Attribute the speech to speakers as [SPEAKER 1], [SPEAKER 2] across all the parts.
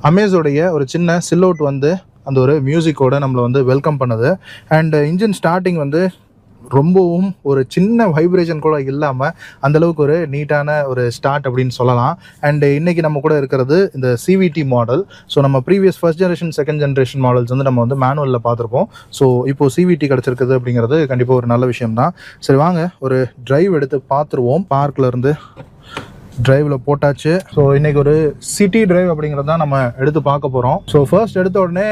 [SPEAKER 1] அமேஸோடைய ஒரு சின்ன சில்லவுட் வந்து அந்த ஒரு மியூசிக்கோட நம்மளை வந்து வெல்கம் பண்ணுது. அண்ட் இன்ஜின் ஸ்டார்டிங் வந்து ரொம்பவும் ஒரு சின்ன வைப்ரேஷன் கூட இல்லாமல் அந்தளவுக்கு ஒரு நீட்டான ஒரு ஸ்டார்ட் அப்படின்னு சொல்லலாம். அண்ட் இன்றைக்கி நம்ம கூட இருக்கிறது இந்த சிவிடி மாடல். ஸோ நம்ம previous first generation second generation models வந்து நம்ம வந்து மேனுவலில் பார்த்துருப்போம். ஸோ இப்போது சிவிடி கிடச்சிருக்குது அப்படிங்கிறது கண்டிப்பாக ஒரு நல்ல விஷயம் தான். சரி வாங்க ஒரு டிரைவ் எடுத்து பார்த்துருவோம். பார்க்லேருந்து டிரைவில் போட்டாச்சு. ஸோ இன்றைக்கி ஒரு சிட்டி டிரைவ் அப்படிங்கிறது தான் நம்ம எடுத்து பார்க்க போகிறோம். ஸோ ஃபர்ஸ்ட் எடுத்த உடனே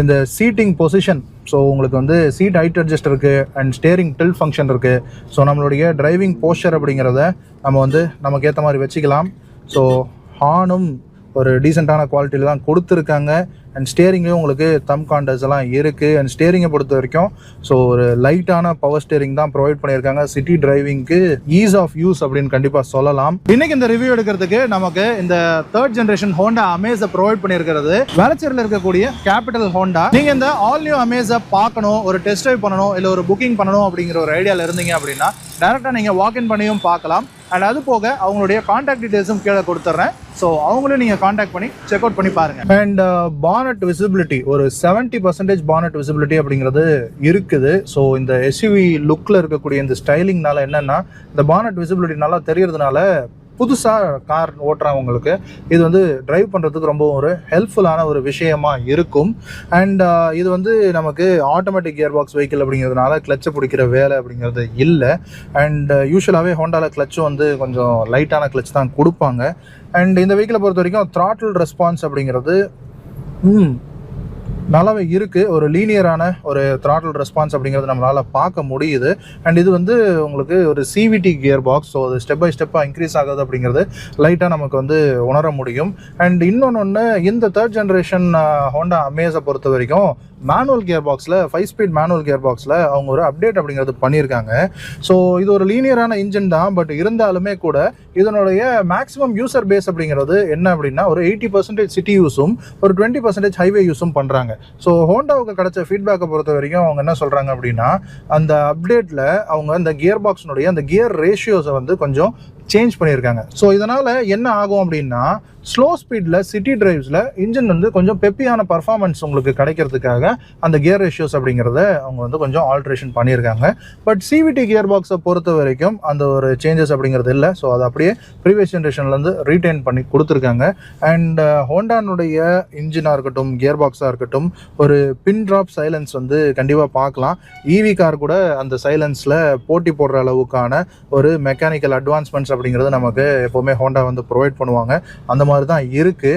[SPEAKER 1] இந்த சீட்டிங் பொசிஷன், ஸோ உங்களுக்கு வந்து சீட் ஹைட் அட்ஜஸ்ட் இருக்குது அண்ட் ஸ்டேரிங் டில்ட் ஃபங்க்ஷன் இருக்குது. ஸோ நம்மளுடைய டிரைவிங் போஸ்டர் அப்படிங்கிறத நம்ம வந்து நமக்கு ஏற்ற மாதிரி வச்சுக்கலாம். ஸோ ஹார்னும் ஒரு டீசெண்டான குவாலிட்டியில் தான் கொடுத்துருக்காங்க. அண்ட் ஸ்டேரிங்கும் உங்களுக்கு தம் காண்டர்ஸ் எல்லாம் இருக்குது. அண்ட் ஸ்டேரிங்கை பொறுத்த வரைக்கும் ஸோ ஒரு லைட்டான பவர் ஸ்டேரிங் தான் ப்ரொவைட் பண்ணியிருக்காங்க. சிட்டி டிரைவிங்க்கு ஈஸ் ஆஃப் யூஸ் அப்படின்னு கண்டிப்பாக சொல்லலாம். இன்னைக்கு இந்த ரிவ்யூ எடுக்கிறதுக்கு நமக்கு இந்த தேர்ட் ஜென்ரேஷன் ஹோண்டா அமேஸை ப்ரொவைட் பண்ணியிருக்கிறது வேளச்சேரியில் இருக்கக்கூடிய கேபிட்டல் ஹோண்டா. நீங்கள் இந்த ஆல் நியூ அமேஸை பார்க்கணும், ஒரு டெஸ்ட் ட்ரைவ் பண்ணணும், இல்லை ஒரு புக்கிங் பண்ணணும் அப்படிங்கிற ஒரு ஐடியாவில் இருந்தீங்க அப்படின்னா டேரெக்டாக நீங்கள் வாக்இன் பண்ணியும் பார்க்கலாம். அண்ட் அது போக அவங்களுடைய கான்டாக்ட் டீடைல்ஸும் கீழே கொடுத்துட்றேன். ஸோ அவங்களும் நீங்கள் கான்டாக்ட் பண்ணி செக் அவுட் பண்ணி பாருங்கள். அண்ட் பானட் விசிபிலிட்டி ஒரு 70% பானட் விசிபிலிட்டி அப்படிங்கிறது இருக்குது. ஸோ இந்த எஸ்யூவி லுக்கில் இருக்கக்கூடிய இந்த ஸ்டைலிங்னால என்னென்னா இந்த பானட் விசிபிலிட்டி நல்லா தெரியறதுனால புதுசாக கார் ஓட்டுறவங்களுக்கு இது வந்து டிரைவ் பண்ணுறதுக்கு ரொம்ப ஒரு ஹெல்ப்ஃபுல்லான ஒரு விஷயமா இருக்கும். அண்ட் இது வந்து நமக்கு ஆட்டோமேட்டிக் கியர் பாக்ஸ் வெஹிக்கிள் அப்படிங்கிறதுனால கிளச்சை பிடிக்கிற வேலை அப்படிங்கிறது இல்லை. அண்ட் யூஸ்வலாகவே ஹோண்டாவில் கிளச்சும் வந்து கொஞ்சம் லைட்டான கிளச் தான் கொடுப்பாங்க. அண்ட் இந்த வெஹிக்கிளை பொறுத்த வரைக்கும் த்ராட்டில் ரெஸ்பான்ஸ் அப்படிங்கிறது நல்லாவே இருக்குது. ஒரு லீனியரான ஒரு த்ராட்டில் ரெஸ்பான்ஸ் அப்படிங்கிறது நம்மளால் பார்க்க முடியுது. அண்ட் இது வந்து உங்களுக்கு ஒரு சிவிடி கியர் பாக்ஸ். ஸோ அது ஸ்டெப் பை ஸ்டெப்பாக இன்க்ரீஸ் ஆகுது அப்படிங்கிறது லைட்டாக நமக்கு வந்து உணர முடியும். அண்ட் இன்னொன்று இந்த தேர்ட் ஜென்ரேஷன் ஹோண்டா அமேஸை பொறுத்த வரைக்கும் மேனுவல் கியர் பாக்ஸில் 5 ஸ்பீட் மேனுவல் கியர் பாக்ஸில் அவங்க ஒரு அப்டேட் அப்படிங்கிறது பண்ணியிருக்காங்க. ஸோ இது ஒரு லீனியரான இன்ஜின் தான். பட் இருந்தாலுமே கூட இதனுடைய மேக்ஸிமம் யூசர் பேஸ் அப்படிங்கிறது என்ன அப்படின்னா ஒரு 80% சிட்டி யூஸும் ஒரு 20% ஹைவே யூஸும் பண்ணுறாங்க. ஸோ ஹோண்டாவுக்கு கிடைச்ச ஃபீட்பேக்கை பொறுத்த வரைக்கும் அவங்க என்ன சொல்கிறாங்க அப்படின்னா அந்த அப்டேட்டில் அவங்க இந்த கியர் பாக்ஸினுடைய அந்த கியர் ரேஷியோஸை வந்து கொஞ்சம் சேஞ்ச் பண்ணியிருக்காங்க. ஸோ இதனால் என்ன ஆகும் அப்படின்னா ஸ்லோ ஸ்பீடில் சிட்டி டிரைவ்ஸில் இன்ஜின் வந்து கொஞ்சம் பெப்பியான பர்ஃபார்மன்ஸ் உங்களுக்கு கிடைக்கிறதுக்காக அந்த கியர் ரேஷியோஸ் அப்படிங்கிறத அவங்க வந்து கொஞ்சம் ஆல்ட்ரேஷன் பண்ணியிருக்காங்க. பட் சிவிடி கியர் பாக்ஸை பொறுத்த வரைக்கும் அந்த ஒரு சேஞ்சஸ் அப்படிங்கிறது இல்லை. ஸோ அதை அப்படியே ப்ரீவியஸ் ஜென்ரேஷன்லேருந்து ரீட்டைன் பண்ணி கொடுத்துருக்காங்க. அண்ட் ஹோண்டானுடைய இன்ஜினாக இருக்கட்டும் கியர் பாக்ஸாக இருக்கட்டும் ஒரு பின் ட்ராப் சைலன்ஸ் வந்து கண்டிப்பாக பார்க்கலாம். ஈவி கார் கூட அந்த சைலன்ஸில் போட்டி போடுற அளவுக்கான ஒரு மெக்கானிக்கல் அட்வான்ஸ்மெண்ட்ஸ் அப்படிங்கிறது நமக்கு எப்போவுமே ஹோண்டா வந்து ப்ரொவைட் பண்ணுவாங்க. அந்த மாதிரி தான் இருக்குது.